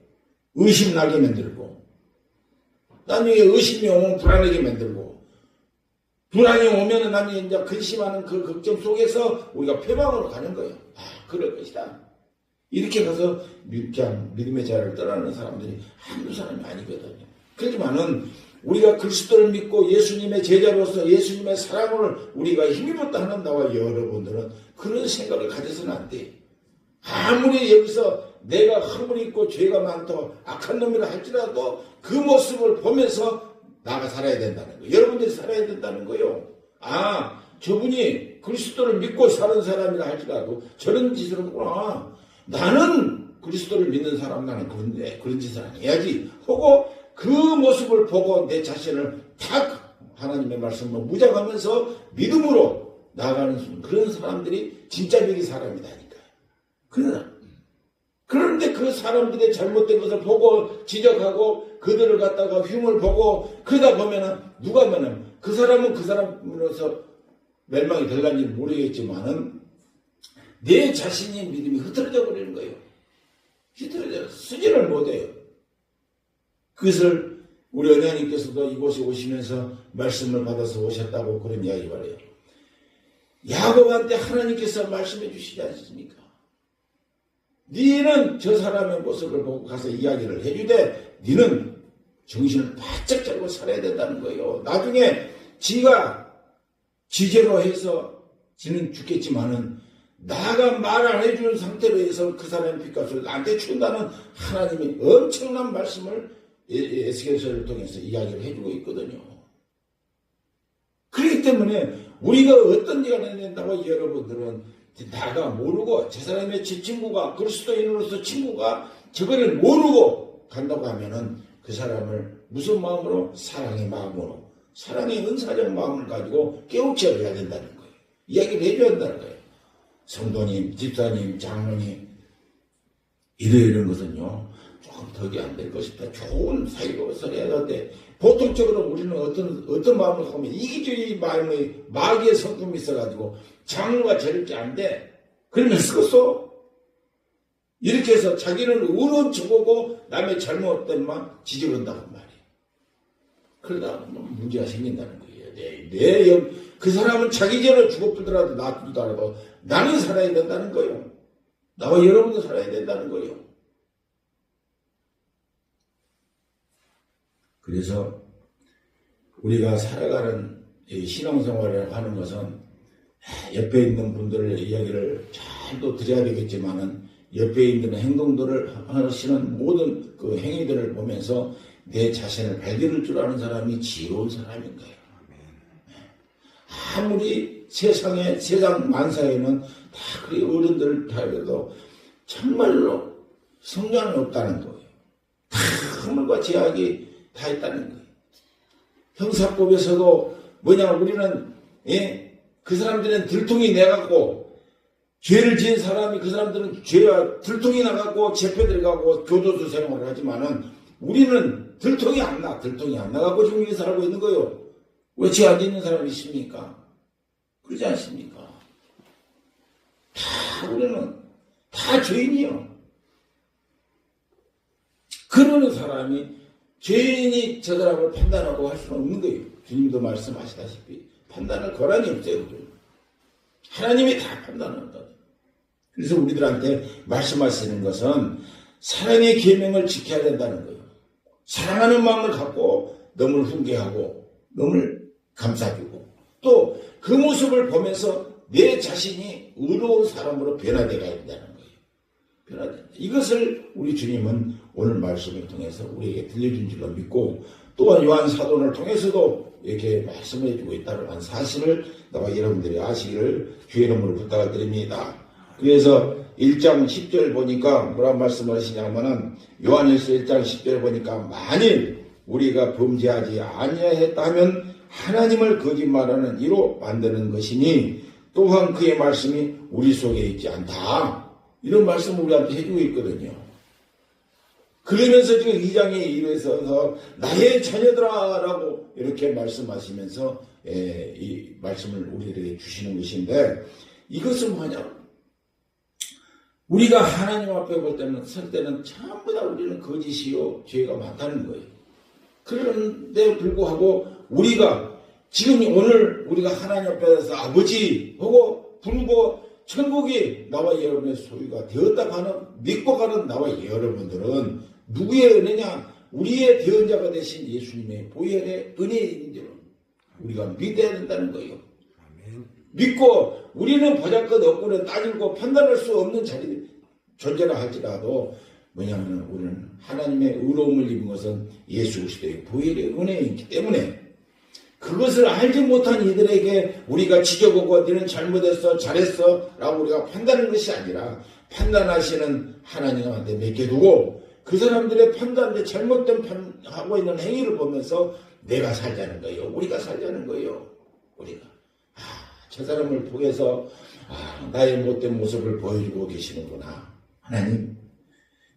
의심 나게 만들고 나중에 의심이 오면 불안하게 만들고 불안이 오면은 나중에 이제 근심하는 그 걱정 속에서 우리가 패망으로 가는 거예요. 그럴 것이다. 이렇게 가서 그냥 믿음의 자리를 떠나는 사람들이 한두 사람이 아니거든요. 그렇지만은 우리가 그리스도를 믿고 예수님의 제자로서 예수님의 사랑을 우리가 힘입었다 하는 나와 여러분들은 그런 생각을 가져서는 안 돼. 아무리 여기서 내가 허물 있고 죄가 많고 악한 놈이라 할지라도 그 모습을 보면서 나가 살아야 된다는 거예요. 여러분들이 살아야 된다는 거예요. 저분이 그리스도를 믿고 사는 사람이라 할지라도 저런 짓을 하구나. 나는 그리스도를 믿는 사람, 나는 그런 짓을 안 해야지 하고 그 모습을 보고 내 자신을 탁 하나님의 말씀을 무장하면서 믿음으로 나아가는 그런 사람들이 진짜 믿기 사람이다니까요. 그런데 그 사람들의 잘못된 것을 보고 지적하고 그들을 갖다가 흉을 보고 그러다 보면은 누가 보면 그 사람은 그 사람으로서 멸망이 될런지 모르겠지만은 내 자신의 믿음이 흐트러져 버리는 거예요. 흐트러져 수진을 못해요. 그것을 우리 은혜님께서도 이곳에 오시면서 말씀을 받아서 오셨다고 그런 이야기 말해요. 야곱한테 하나님께서 말씀해 주시지 않습니까? 니는 저 사람의 모습을 보고 가서 이야기를 해주되 니는 정신을 바짝 잡고 살아야 된다는 거예요. 나중에 지가 지제로 해서 지는 죽겠지만은 나가 말 안 해주는 상태로 해서 그 사람의 빚값을 나한테 준다는 하나님이 엄청난 말씀을 에스겔서를 통해서 이야기를 해주고 있거든요. 그렇기 때문에 우리가 어떤 일을 해야 된다고 여러분들은 나가 모르고 제 사람의 제 친구가 그리스도인으로서 친구가 저거를 모르고 간다고 하면은 그 사람을 무슨 마음으로? 사랑의 마음으로 사랑의 은사적 마음을 가지고 깨우쳐야 된다는 거예요. 이야기를 해줘야 된다는 거예요. 성도님, 집사님, 장로님 이런 것은요 조금 덕이 안 될 것이다. 좋은 사이로서 해야 되는데 보통적으로 우리는 어떤 마음을 갖고 있면 이기주의 마음의 마귀의 성품이 있어가지고 장로가 저럴 게 안 돼. 그러면 쓰겠어. 이렇게 해서 자기는 의로운 척하고 남의 잘못된 만 지적한다고 말이에요. 그러다 보면 문제가 생긴다는 거예요. 그 사람은 자기 전에 죽어보더라도 놔두더라도 나는 살아야 된다는 거예요. 나와 여러분도 살아야 된다는 거예요. 그래서 우리가 살아가는 신앙생활을 하는 것은 옆에 있는 분들의 이야기를 잘도 드려야 되겠지만은 옆에 있는 행동들을 하시는 모든 그 행위들을 보면서 내 자신을 발견할 줄 아는 사람이 지혜로운 사람인 거예요. 아무리 세상 만사에는 다 그리 어른들 다 해도 정말로 성장은 없다는 거예요. 다 허물과 제약이 다 있다는 거예요. 형사법에서도 뭐냐 우리는 그 사람들은 들통이 내갖고 죄를 지은 사람이 그 사람들은 죄와 들통이 나갖고 재패 들어가고 교도소 생활을 하지만은 우리는 들통이 안 나갖고 지금 이렇게 살고 있는 거예요. 왜 죄 안 짓는 사람이 있습니까? 그러지 않습니까? 우리는 다 죄인이요. 그러는 사람이 죄인이 저 사람을 판단하고 할 수는 없는 거예요. 주님도 말씀하시다시피 판단할 권한이 없어요. 하나님이 다 판단한다. 그래서 우리들한테 말씀하시는 것은 사랑의 계명을 지켜야 된다는 거예요. 사랑하는 마음을 갖고 너를 훈계하고 너를 감싸주고 또 그 모습을 보면서 내 자신이 의로운 사람으로 변화되어야 된다는 거예요. 변화된다. 이것을 우리 주님은 오늘 말씀을 통해서 우리에게 들려준 줄로 믿고 또한 요한 사도를 통해서도 이렇게 말씀해 주고 있다는 사실을 나와 여러분들이 아시기를 주의 이름으로 부탁을 드립니다. 그래서 1장 10절 보니까 뭐라고 말씀을 하시냐면은 요한일서 1장 10절 보니까 만일 우리가 범죄하지 아니하였다 하면 하나님을 거짓말하는 이로 만드는 것이니 또한 그의 말씀이 우리 속에 있지 않다. 이런 말씀을 우리한테 해주고 있거든요. 그러면서 지금 2장에 이르셔서 나의 자녀들아라고 이렇게 말씀하시면서 이 말씀을 우리들에게 주시는 것인데 이것은 뭐냐? 우리가 하나님 앞에 볼 때는 설 때는 전부 다 우리는 거짓이요 죄가 많다는 거예요. 그런데 불구하고 우리가 지금 오늘 우리가 하나님 앞에서 아버지 하고 부르고 천국이 나와 여러분의 소유가 되었다고 하는 믿고 가는 나와 여러분들은 누구의 은혜냐? 우리의 대언자가 되신 예수님의 보혈의 은혜인 줄 우리가 믿어야 된다는 거예요. 믿고 우리는 보잘것 없고는 따지고 판단할 수 없는 자리 존재라 할지라도 뭐냐면 우리는 하나님의 의로움을 입은 것은 예수 그리스도의 보혈의 은혜이기 때문에 그것을 알지 못한 이들에게 우리가 지적하고 너는 잘못했어 잘했어 라고 우리가 판단하는 것이 아니라 판단하시는 하나님한테 맡겨두고 그 사람들의 판단에 잘못된 하고 있는 행위를 보면서 내가 살자는 거예요. 우리가 살자는 거예요. 우리가 저 사람을 통해서 나의 못된 모습을 보여주고 계시는구나. 하나님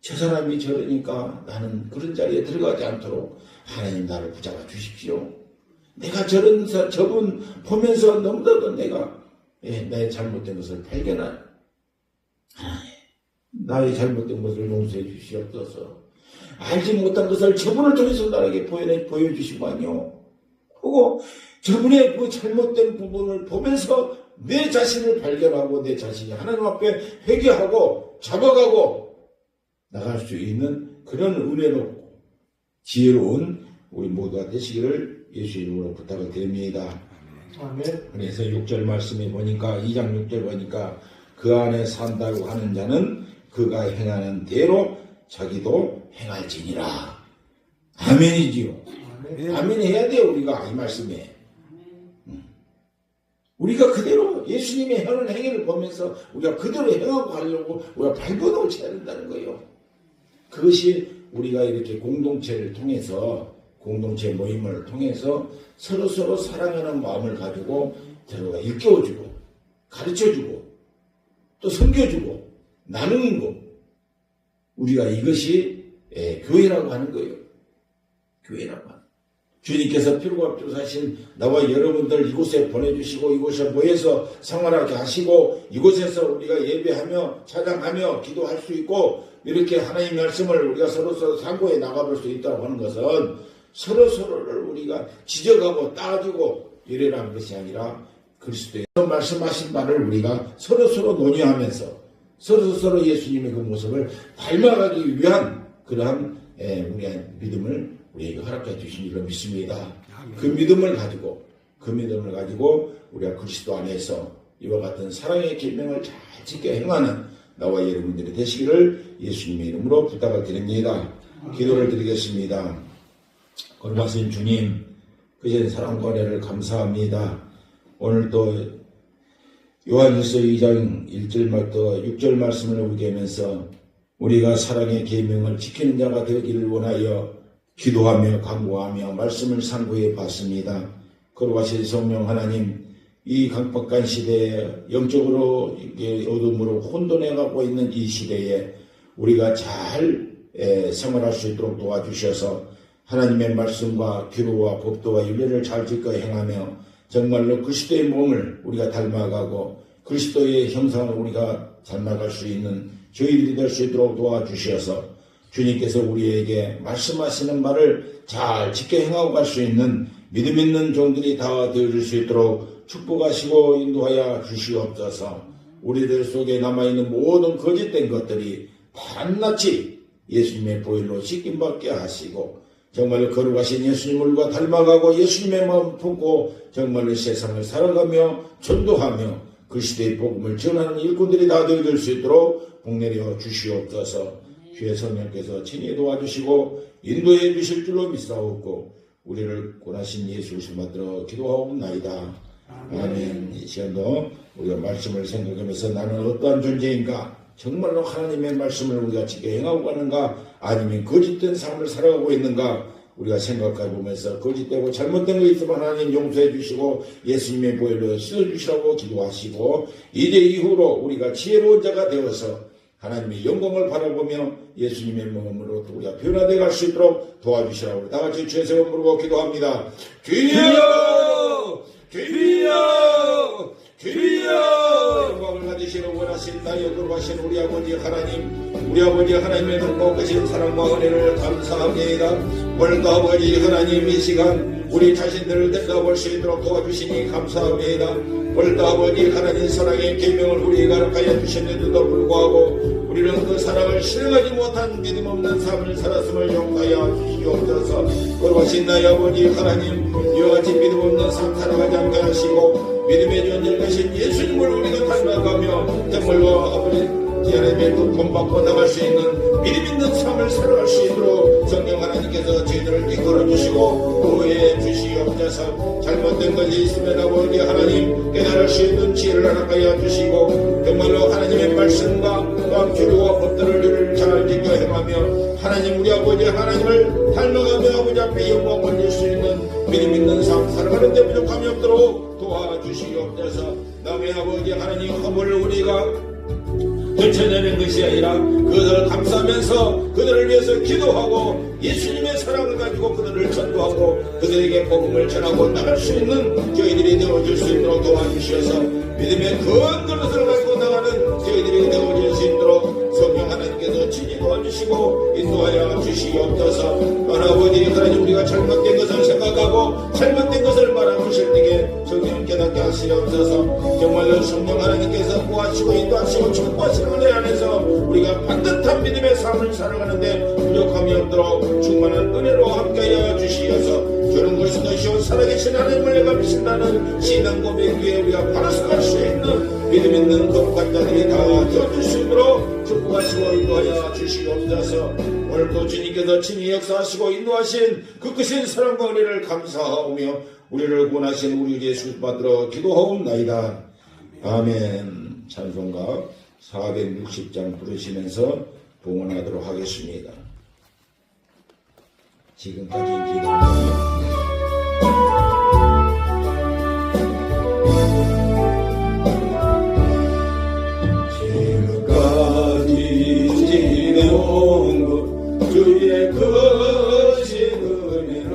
저 사람이 저러니까 나는 그런 자리에 들어가지 않도록 하나님 나를 붙잡아 주십시오. 내가 저분 보면서 너무나도 내가 나의 잘못된 것을 발견한 하나님 나의 잘못된 것을 용서해 주시옵소서. 알지 못한 것을 저분을 통해서 나에게 보여주시고요. 그리고 저분의 그 잘못된 부분을 보면서 내 자신을 발견하고 내 자신이 하나님 앞에 회개하고 잡아가고 나갈 수 있는 그런 은혜로 지혜로운 우리 모두가 되시기를 예수 이름으로 부탁을 드립니다. 아멘. 그래서 6절 말씀에 보니까 2장 6절 보니까 그 안에 산다고 하는 자는 그가 행하는 대로 자기도 행할지니라. 아멘이지요. 아멘 해야 돼요. 우리가 이 말씀에. 우리가 그대로 예수님의 하는 행위를 보면서 우리가 그대로 행하고 가려고 우리가 발버둥을 쳐야 된다는 거예요. 그것이 우리가 이렇게 공동체를 통해서 공동체 모임을 통해서 서로 사랑하는 마음을 가지고 서로가 일깨워주고 가르쳐주고 또 섬겨주고 나누는 것 우리가 이것이 교회라고 하는 거예요. 교회라고 하는 거예요. 주님께서 피로가 필요하신 나와 여러분들 이곳에 보내주시고 이곳에 모여서 생활하게 하시고 이곳에서 우리가 예배하며 찬양하며 기도할 수 있고 이렇게 하나님의 말씀을 우리가 서로 상고해 나가볼 수 있다고 하는 것은 서로를 우리가 지적하고 따지고 이래라는 것이 아니라 그리스도의 말씀하신 바를 우리가 서로 논의하면서 서로 예수님의 그 모습을 닮아가기 위한 그러한 우리의 믿음을 우리에게 허락해 주신 줄로 믿습니다. 그 믿음을 가지고 우리가 그리스도 안에서 이와 같은 사랑의 계명을 잘 지켜 행하는 나와 여러분들이 되시기를 예수님의 이름으로 부탁을 드립니다. 기도를 드리겠습니다. 거룩하신 주님, 그전 사랑과 은혜를 감사합니다. 오늘 또 요한일서 2장 1절부터 6절 말씀을 우리게 하면서 우리가 사랑의 계명을 지키는 자가 되기를 원하여 기도하며 간구하며 말씀을 상고해 봤습니다. 거룩하신 성령 하나님, 이 강박한 시대에 영적으로 어둠으로 혼돈해 가고 있는 이 시대에 우리가 잘 생활할 수 있도록 도와주셔서 하나님의 말씀과 기도와 법도와 윤례를 잘 지켜 행하며 정말로 그리스도의 몸을 우리가 닮아가고 그리스도의 형상을 우리가 닮아갈 수 있는 저희들이 될 수 있도록 도와주셔서 주님께서 우리에게 말씀하시는 말을 잘 지켜 행하고 갈 수 있는 믿음 있는 종들이 다 되어줄 수 있도록 축복하시고 인도하여 주시옵소서. 우리들 속에 남아있는 모든 거짓된 것들이 반나치 예수님의 보혈로 씻김받게 하시고 정말로 거룩하신 예수님을과 닮아가고 예수님의 마음 품고 정말로 세상을 살아가며 전도하며 그 시대의 복음을 전하는 일꾼들이 다 되어줄 수 있도록 복내려 주시옵소서. 주의 성령께서 친히 도와주시고 인도해 주실 줄로 믿사옵고 우리를 권하신 예수 그리스도 받들어 기도하옵나이다. 아멘. 이 시간도 우리가 말씀을 생각하면서 나는 어떠한 존재인가, 정말로 하나님의 말씀을 우리가 지켜 행하고 가는가, 아니면 거짓된 삶을 살아가고 있는가 우리가 생각해 보면서 거짓되고 잘못된 거 있으면 하나님 용서해 주시고 예수님의 보혈로 씻어주시라고 기도하시고 이제 이후로 우리가 지혜로운 자가 되어서 하나님의 영광을 바라보며 예수님의 몸으로 우리가 변화되어 갈 수 있도록 도와주시라고 다 같이 주의 세워 부르고 기도합니다. 주여! 주여! 주여! 영광을 가지시는 원하신 나의 거룩하신 우리 아버지 하나님, 우리 아버지 하나님의 높고 크신 사랑과 은혜를 감사합니다. 오늘도 아버지 하나님 이 시간 우리 자신들을 내다볼 수 있도록 도와주시니 감사합니다. 오늘도 아버지 하나님 사랑의 계명을 우리에게 가르쳐 주셨는데도 불구하고 우리는 그 사랑을 실행하지 못한 믿음 없는 삶을 살았음을 용서하여 주시옵소서. 거룩하신 나의 아버지 하나님, 이와 같이 믿음 없는 삶 살아가지 않게 하시고 믿음의 존재 되신 예수님을 우리가 닮아가며 정말로 아버지 하나님의 그 본받고 나갈 수 있는 믿음 있는 삶을 살아갈 수 있도록 성령 하나님께서 저희들을 이끌어 주시고 도우해 주시옵소서. 잘못된 것이 있으면 아버지 하나님 깨달을 수 있는 지혜를 허락하여 주시고 정말로 하나님의 말씀과 또한 규례와 법들을 잘 지켜 행하며 하나님 우리 아버지 하나님을 닮아가며 아버지 앞에 영광 올릴 수 있는 믿음 있는 삶 살아가는 데 부족함이 없도록 도와주시옵소서. 남의 아버지 하나님 허물을 우리가 떨쳐내는 것이 아니라 그들을 감사하면서 그들을 위해서 기도하고 예수님의 사랑을 가지고 그들을 전도하고 그들에게 복음을 전하고 나갈 수 있는 저희들이 되어줄 수 있도록 도와주셔서 믿음의 큰 그릇을 가지고 나가는 저희들이 되어줄 수 있도록 성령 하나님께서 친히 도와주시고 인도하여 주시옵소서. 아버지 하나님 우리가 잘못된 것을 생각하고 잘못된 것을 말하실 때에 성령 깨닫게 하시옵소서. 정말로 성령 하나님께서 구하시고 인도하시고 축복하시는 은혜 안에서 우리가 반듯한 믿음의 삶을 살아가는데 부족함이 없도록 충만한 은혜로 함께하여 주시어서 저는 그리스도시오 살아계신 하나님을 내가 믿는다는 신앙 고백 위에 우리가 바로 서갈 수 있는 믿음 있는 거룩한 자들이 다 되어줄 수 있도록 축복하시고 인도하여 주시옵소서. 오늘도 주님께서 친히 역사하시고 인도하신 그 크신 사랑과 은혜를 감사하오며 우리를 구원하신 우리 예수 받들어 기도하옵나이다. 아멘. 찬송가 460장 부르시면서 봉헌하도록 하겠습니다. 지금까지 기도합니다. 지금까지 지내온 것 주의 크신 은혜라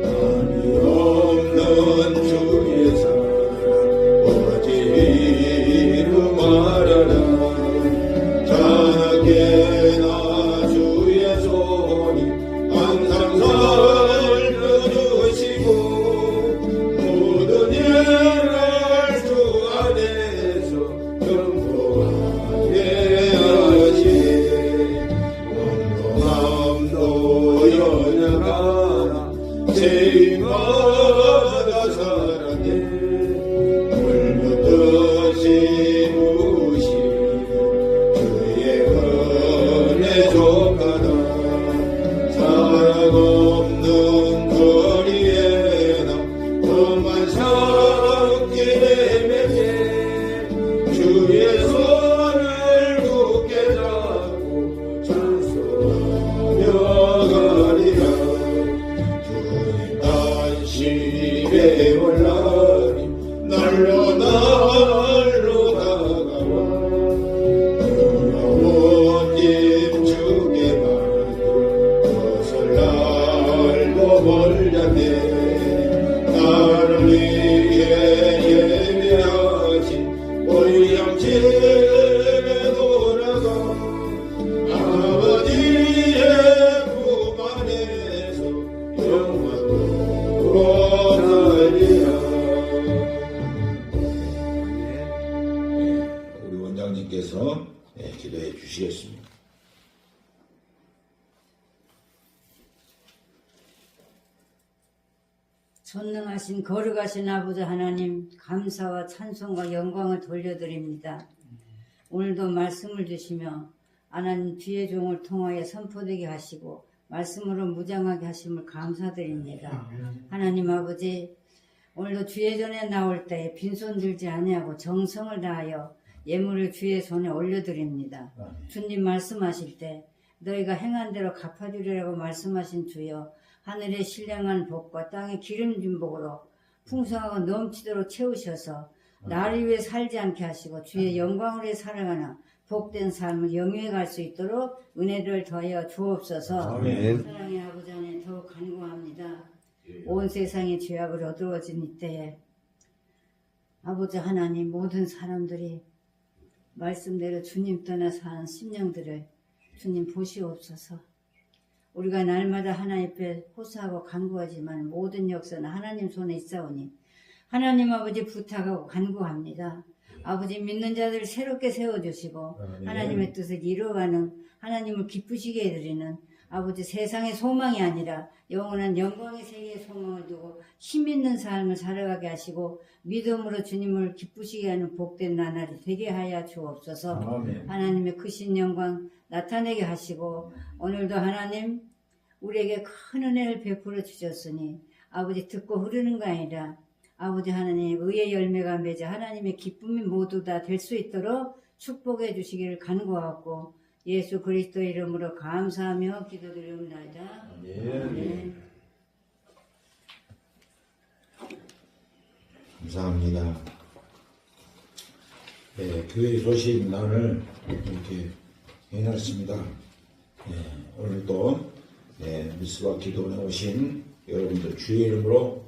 한이 없는 주의 사랑 어찌 이루 말하라. 자나게나 주의 손이 항상 살펴주시고 모든 일을 주 안에서 경고하게 하시네. 온도함도 연약하나 죄인마다 사랑해 물붓듯이 부시니 주의 은혜 족하다. 사랑 없는 거리에나 험한 산길에 맺게 주의 손을 굳게 잡고 찬송하며 가리라. 주님 단심에 올라니 날로 날로 다가와 두려운 님 주께 받을 것을 알고 몰랐네. 나를 위해 예배하신 보양집에 돌아가 아버지 전능하신 거룩하신 아버지 하나님, 감사와 찬송과 영광을 돌려드립니다. 오늘도 말씀을 주시며 하나님 뒤의 종을 통하여 선포되게 하시고 말씀으로 무장하게 하심을 감사드립니다. 하나님 아버지, 오늘도 주의 전에 나올 때에 빈손 들지 아니하고 정성을 다하여 예물을 주의 손에 올려드립니다. 주님 말씀하실 때 너희가 행한 대로 갚아주리라고 말씀하신 주여, 하늘의 신령한 복과 땅의 기름진 복으로 풍성하고 넘치도록 채우셔서 나를 위해 살지 않게 하시고 주의 영광을 위해 살아가는 복된 삶을 영위해 갈 수 있도록 은혜를 더하여 주옵소서. 아멘. 사랑의 아버지 안에 더욱 간구합니다. 온 세상의 죄악을 어두워진 이때에 아버지 하나님, 모든 사람들이 말씀대로 주님 떠나 사는 심령들을 주님 보시옵소서. 우리가 날마다 하나님 앞에 호소하고 간구하지만 모든 역사는 하나님 손에 있사오니 하나님 아버지 부탁하고 간구합니다. 아버지, 믿는 자들을 새롭게 세워주시고 하나님의 뜻을 이루어가는, 하나님을 기쁘시게 해드리는 아버지, 세상의 소망이 아니라 영원한 영광의 세계의 소망을 두고 힘있는 삶을 살아가게 하시고 믿음으로 주님을 기쁘시게 하는 복된 나날이 되게 하여 주옵소서. 하나님의 크신 영광 나타내게 하시고 오늘도 하나님 우리에게 큰 은혜를 베풀어 주셨으니 아버지, 듣고 흐르는 거 아니라 아버지 하나님 의의 열매가 맺어 하나님의 기쁨이 모두 다 될 수 있도록 축복해 주시기를 간구하고 예수 그리스도의 이름으로 감사하며 기도드리옵나이다. 아멘. 감사합니다. 네, 교회 소식란을 이렇게 해놨습니다. 오늘도 미스와 기도원에 오신 여러분들 주의 이름으로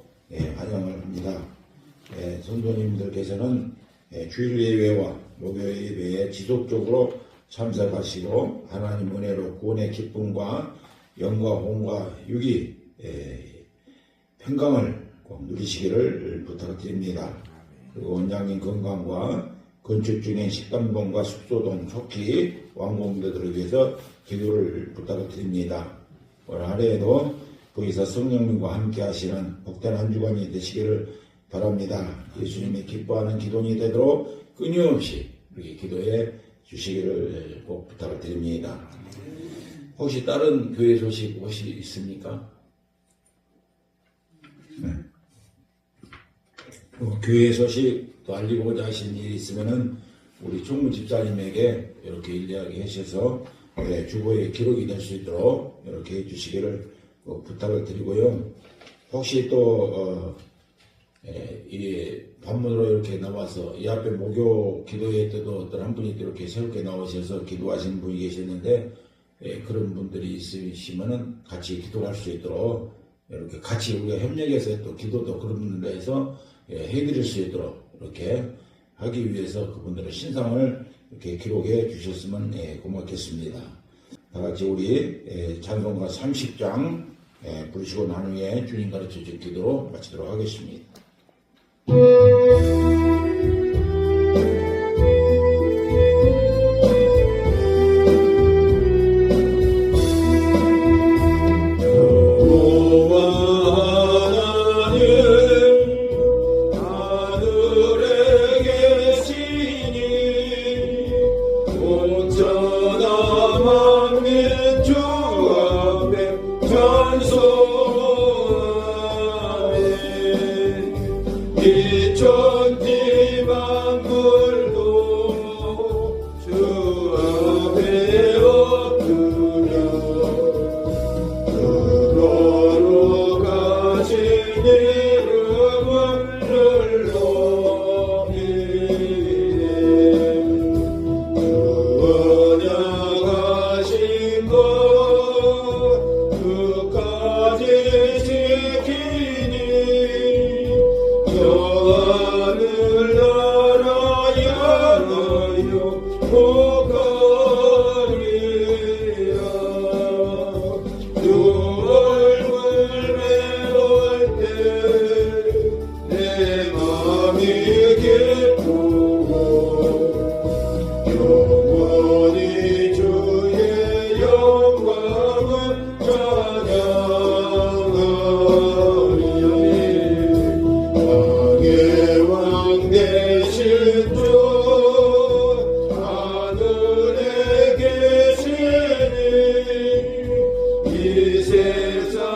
환영을 합니다. 성도님들께서는 주일 예배와 목요일 예배에 지속적으로 참석하시고 하나님 은혜로 구원의 기쁨과 영과 홍과 유기 평강을 꼭 누리시기를 부탁드립니다. 그리고 원장님 건강과 건축 중인 식당동과 숙소동 속히 완공되도록 위해서 기도를 부탁드립니다. 올 한해에도 거기서 성령님과 함께 하시는 복된 한 주간이 되시기를 바랍니다. 예수님이 기뻐하는 기도원이 되도록 끊임없이 우리 기도해 주시기를 꼭 부탁을 드립니다. 혹시 다른 교회 소식 혹시 있습니까? 교회 소식 또 알리고자 하신 일이 있으면은 우리 총무 집사님에게 이렇게 이야기 하셔서 주보에 기록이 될 수 있도록 이렇게 해주시기를 부탁을 드리고요. 혹시 또 이 반문으로 이렇게 나와서 이 앞에 목요 기도회 때도 어떤 한 분이 이렇게 새롭게 나오셔서 기도하시는 분이 계셨는데 그런 분들이 있으시면은 같이 기도할 수 있도록 이렇게 같이 우리가 협력해서 또 기도도 그런 분들에서 해드릴 수 있도록 이렇게 하기 위해서 그분들의 신상을 이렇게 기록해 주셨으면 고맙겠습니다. 다 같이 우리 찬송가 30장 부르시고 난 후에 주님 가르쳐 줄 기도로 마치도록 하겠습니다. 전소하네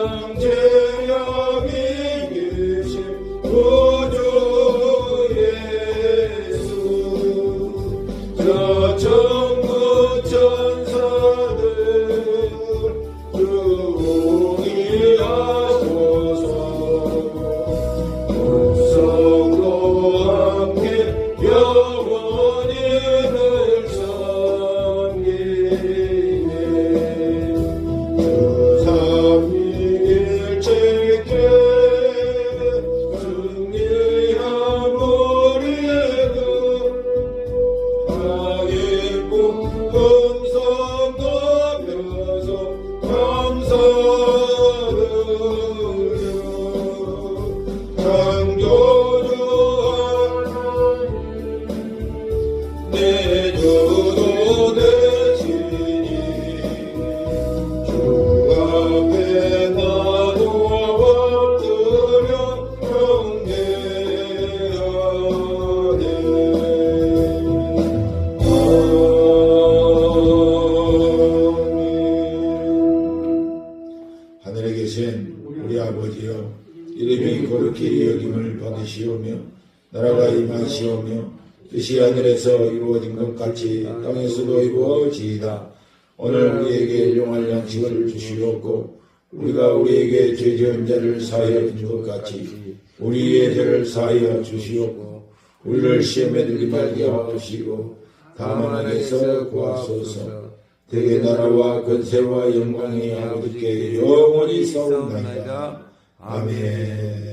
왕제력이 계신 구주 예수 저 천국 천사들 주의하소서 성도 함께 영원히 늘 섬기네 삼위일체께 승리한 우리의 그 하객국 음성 높여서 감사드려 창조주 하나님 내 주도 되시니 주 앞에 나도 엎드려 경배하네. 하늘에 계신 우리 아버지여, 이름이 거룩히 여김을 받으시오며 나라가 임하시오며 뜻이 하늘에서 이루어진 것 같이 땅에서도 이루어지이다. 오늘 우리에게 일용할 양식을 주시옵고 우리가 우리에게 죄 지은 자를 사하여 준 것 같이 우리의 죄를 사하여 주시옵고 우리를 시험에 들지 말게 하옵시고 다만 악에서 구하소서. 대개 나라와 권세와 영광이 아버지께 영원히 싸움나이다. 아멘.